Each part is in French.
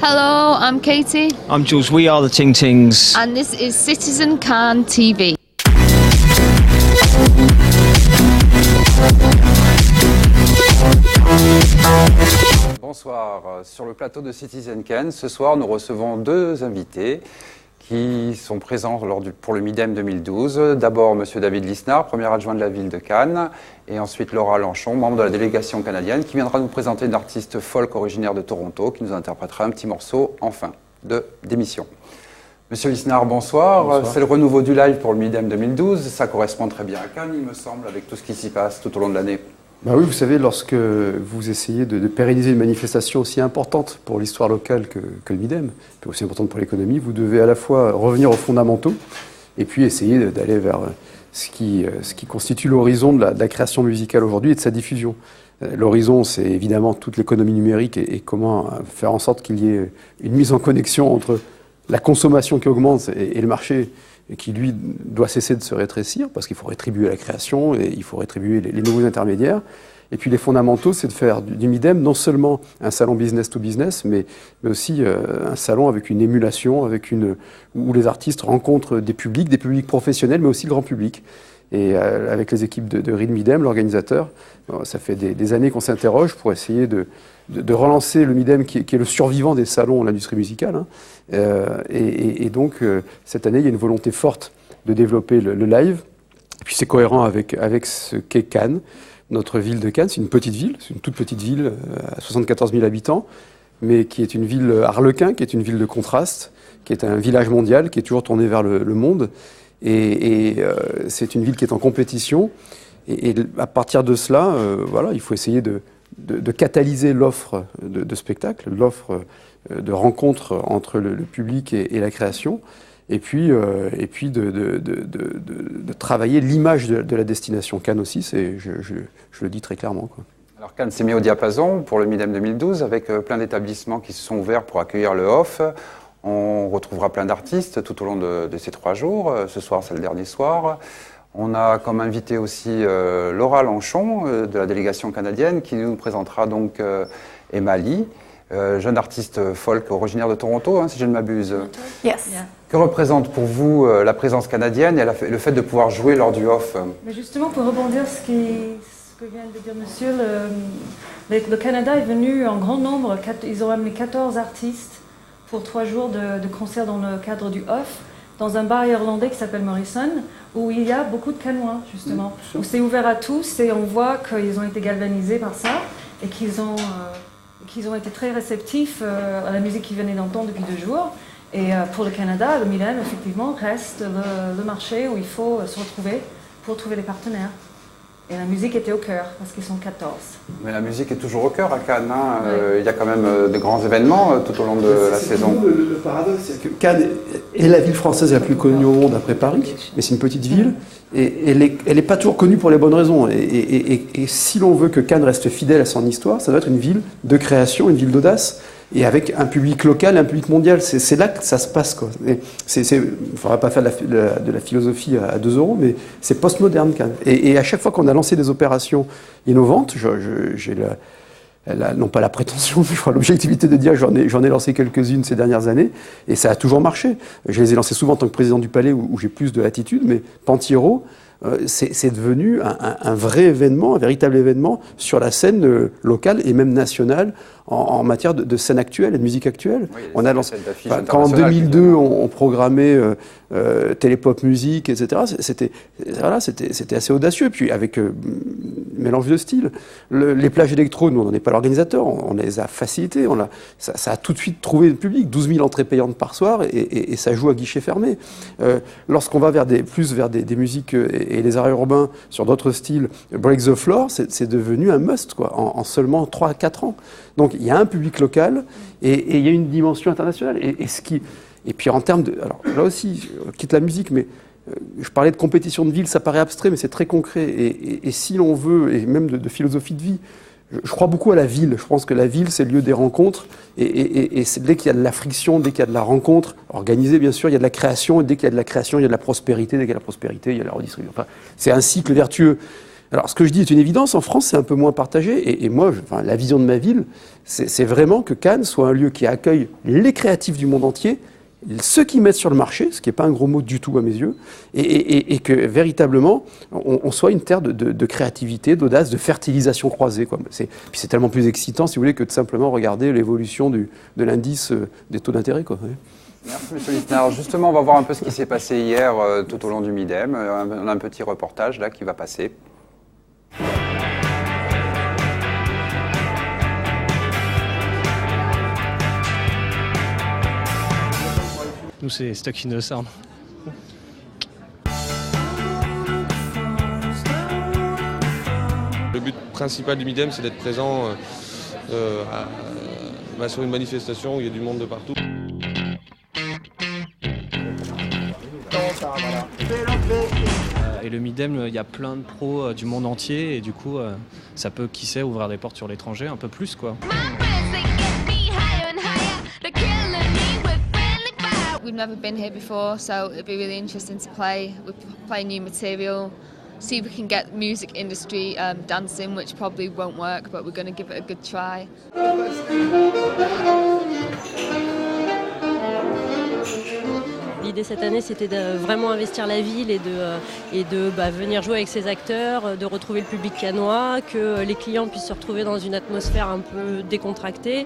Hello, I'm Katie. I'm Jules, we are the Ting Tings. And this is Citizen-Cannes.TV. Bonsoir, sur le plateau de Citizen-Cannes, ce soir nous recevons deux invités qui sont présents pour le Midem 2012. D'abord M. David Lisnard, premier adjoint de la ville de Cannes, et ensuite Laura Lanchon, membre de la délégation canadienne, qui viendra nous présenter une artiste folk originaire de Toronto qui nous interprétera un petit morceau en fin d'émission. Monsieur Lisnard, bonsoir. Bonsoir. C'est le renouveau du live pour le Midem 2012. Ça correspond très bien à Cannes, il me semble, avec tout ce qui s'y passe tout au long de l'année. Bah oui, vous savez, lorsque vous essayez de pérenniser une manifestation aussi importante pour l'histoire locale que le Midem, puis aussi importante pour l'économie, vous devez à la fois revenir aux fondamentaux et puis essayer d'aller vers ce qui constitue l'horizon de la création musicale aujourd'hui et de sa diffusion. L'horizon, c'est évidemment toute l'économie numérique et comment faire en sorte qu'il y ait une mise en connexion entre la consommation qui augmente et le marché qui, lui, doit cesser de se rétrécir, parce qu'il faut rétribuer la création et il faut rétribuer les nouveaux intermédiaires. Et puis les fondamentaux, c'est de faire du Midem non seulement un salon business to business, mais aussi un salon avec une émulation, où les artistes rencontrent des publics professionnels, mais aussi le grand public. Et avec les équipes de Midem, l'organisateur, ça fait des années qu'on s'interroge pour essayer de relancer le Midem qui est le survivant des salons de l'industrie musicale. Hein. Et donc, cette année, il y a une volonté forte de développer le live. Et puis c'est cohérent avec ce qu'est Cannes, notre ville de Cannes. C'est une petite ville, c'est une toute petite ville à 74 000 habitants, mais qui est une ville harlequin, qui est une ville de contraste, qui est un village mondial, qui est toujours tourné vers le monde. Et c'est une ville qui est en compétition. Et à partir de cela, voilà, il faut essayer de catalyser l'offre de spectacle, l'offre de rencontre entre le public et la création, et puis de travailler l'image de la destination. Cannes aussi, je le dis très clairement, quoi. Alors Cannes s'est mis au diapason pour le Midem 2012 avec plein d'établissements qui se sont ouverts pour accueillir le off. On retrouvera plein d'artistes tout au long de ces 3 jours. Ce soir, c'est le dernier soir. On a comme invité aussi Laura Lanchon de la délégation canadienne qui nous présentera donc Emali, jeune artiste folk originaire de Toronto, hein, si je ne m'abuse. Yes. Yeah. Que représente pour vous la présence canadienne et le fait de pouvoir jouer lors du off? Mais justement, pour rebondir ce que vient de dire monsieur, le Canada est venu en grand nombre. Ils ont amené 14 artistes pour 3 jours de concerts dans le cadre du off, dans un bar irlandais qui s'appelle Morrison, où il y a beaucoup de Cannois, justement, où c'est ouvert à tous et on voit qu'ils ont été galvanisés par ça et qu'ils ont été très réceptifs à la musique qu'ils venaient d'entendre depuis 2 jours. Et pour le Canada, le Midem, effectivement, reste le marché où il faut se retrouver pour trouver des partenaires. Et la musique était au cœur, parce qu'ils sont 14. Mais la musique est toujours au cœur à Cannes. Hein. Oui. Il y a quand même de grands événements tout au long de la saison. Le paradoxe, c'est que Cannes est la ville française la plus connue au monde après Paris, mais c'est une petite ville, et elle n'est pas toujours connue pour les bonnes raisons. Et si l'on veut que Cannes reste fidèle à son histoire, ça doit être une ville de création, une ville d'audace, et avec un public local et un public mondial. C'est là que ça se passe, quoi. Il ne faudra pas faire de la philosophie à 2 €, mais c'est postmoderne, Cannes. Et à chaque fois qu'on a lancé des opérations innovantes, j'ai non pas la prétention, mais l'objectivité de dire j'en ai lancé quelques-unes ces dernières années, et ça a toujours marché. Je les ai lancées souvent en tant que président du Palais, où j'ai plus de latitude, mais Pantiero, c'est devenu un vrai événement, un véritable événement sur la scène locale et même nationale en matière de scène actuelle et de musique actuelle. Oui, on a lancé, quand en 2002 on programmait Télépop Musique, etc., c'était assez audacieux. Puis avec mélange de styles. Les plages électro, nous on n'en est pas l'organisateur, on les a facilités. Ça a tout de suite trouvé le public, 12 000 entrées payantes par soir et ça joue à guichet fermé. Lorsqu'on va plus vers des musiques et les arts urbains sur d'autres styles, Break the Floor, c'est devenu un must, quoi, en seulement 3 à 4 ans. Donc il y a un public local et il y a une dimension internationale. Et puis en termes de... Alors là aussi, je quitte la musique, mais je parlais de compétition de ville, ça paraît abstrait, mais c'est très concret. Et si l'on veut, et même de philosophie de vie, je crois beaucoup à la ville. Je pense que la ville, c'est le lieu des rencontres. Et dès qu'il y a de la friction, dès qu'il y a de la rencontre, organisée bien sûr, il y a de la création. Et dès qu'il y a de la création, il y a de la prospérité. Dès qu'il y a de la prospérité, il y a de la redistribution. Enfin, c'est un cycle vertueux. Alors, ce que je dis est une évidence. En France, c'est un peu moins partagé. Et moi, enfin, la vision de ma ville, c'est vraiment que Cannes soit un lieu qui accueille les créatifs du monde entier, ceux qui mettent sur le marché, ce qui n'est pas un gros mot du tout à mes yeux, et que véritablement, on soit une terre de créativité, d'audace, de fertilisation croisée, quoi. Puis c'est tellement plus excitant, si vous voulez, que de simplement regarder l'évolution de l'indice des taux d'intérêt, quoi. Ouais. Merci, monsieur Lissner. Justement, on va voir un peu ce qui s'est passé hier tout au long du Midem. On a un petit reportage là qui va passer. Nous, c'est Stuck in the Sound. Le but principal du Midem, c'est d'être présent sur une manifestation où il y a du monde de partout. Et le Midem, il y a plein de pros du monde entier et du coup, ça peut, qui sait, ouvrir des portes sur l'étranger un peu plus, quoi. We've never been here before, so it'll be really interesting to play. We play new material, see if we can get the music industry dancing, which probably won't work, but we're going to give it a good try. L'idée cette année, c'était de vraiment investir la ville et de venir jouer avec ses acteurs, de retrouver le public cannois, que les clients puissent se retrouver dans une atmosphère un peu décontractée.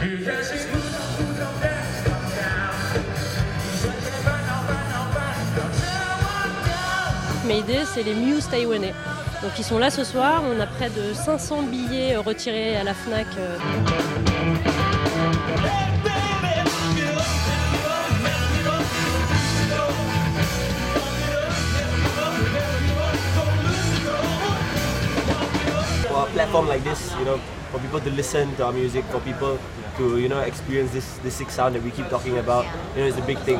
Mes idées, c'est les Muse taïwanais. Donc ils sont là ce soir, on a près de 500 billets retirés à la FNAC. For a platform like this, you know, for people to listen to our music, for people to, you know, experience this sick sound that we keep talking about, you know, it's a big thing.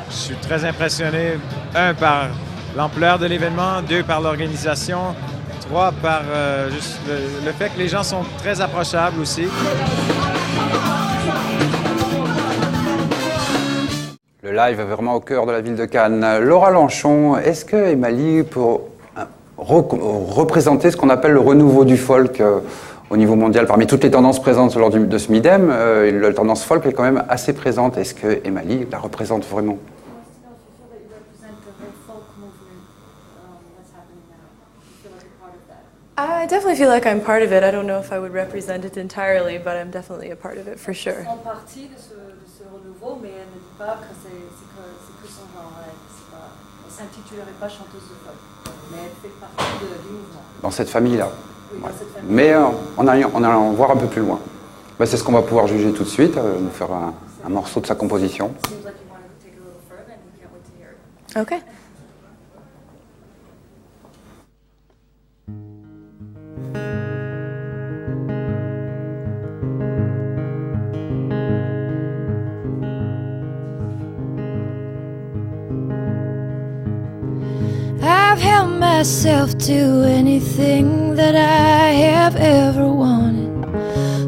Je suis très impressionné, un, par l'ampleur de l'événement, deux, par l'organisation, trois, par juste le fait que les gens sont très approchables aussi. Le live est vraiment au cœur de la ville de Cannes. Laura Lanchon, est-ce que Emily peut représenter ce qu'on appelle le renouveau du folk au niveau mondial? Parmi toutes les tendances présentes lors de ce Midem, la tendance folk est quand même assez présente. Est-ce que Emily la représente vraiment? I definitely feel like I'm part of it. I don't know if I would represent it entirely, but I'm definitely a part of it for sure. Elle fait partie de ce renouveau, mais elle ne dit pas que c'est que son genre. Elle ne s'intitulerait pas chanteuse de folk, mais elle fait partie du mouvement. Dans cette famille-là. Oui, Ouais. dans cette famille. Mais on allait en voir un peu plus loin. Ben, c'est ce qu'on va pouvoir juger tout de suite, nous faire un morceau de sa composition. Seems like you want to take it a little further, and we can't wait to hear it. Okay. I've held myself to anything that I have ever wanted.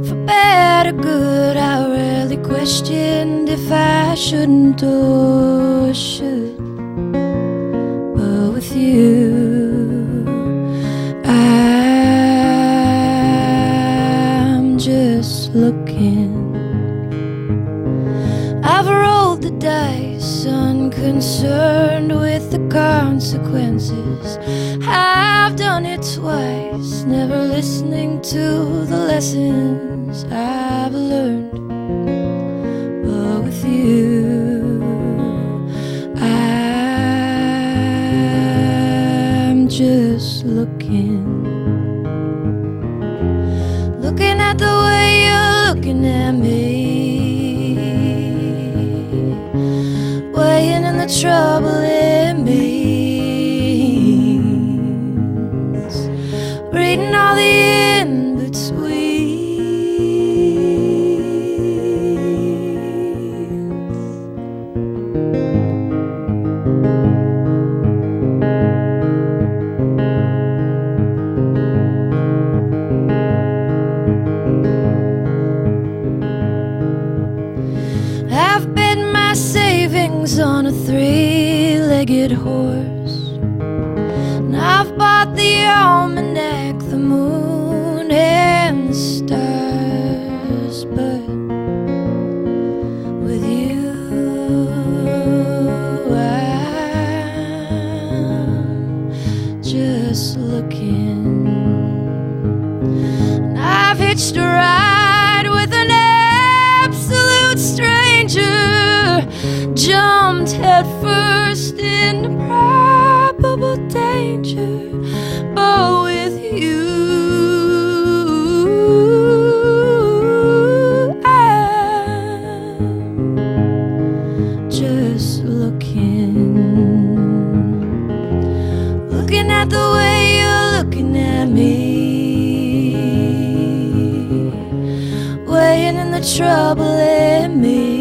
For bad or good, I rarely questioned if I shouldn't or should. But with you, I'm just looking. I've rolled the dice, unconcerned with the consequences. I've done it twice, never listening to the lessons I've learned. But with you, I'm just looking. Looking at the way you're looking at me, weighing in the trouble it means, reading all the in-betweens. a three-legged horse, and I've bought the almanac, the moon and the stars, but with you I'm just looking. And I've hitched a ride with an absolute stranger, jumped headfirst into probable danger, but with you I'm just looking at the way you're looking at me, weighing in the trouble in me.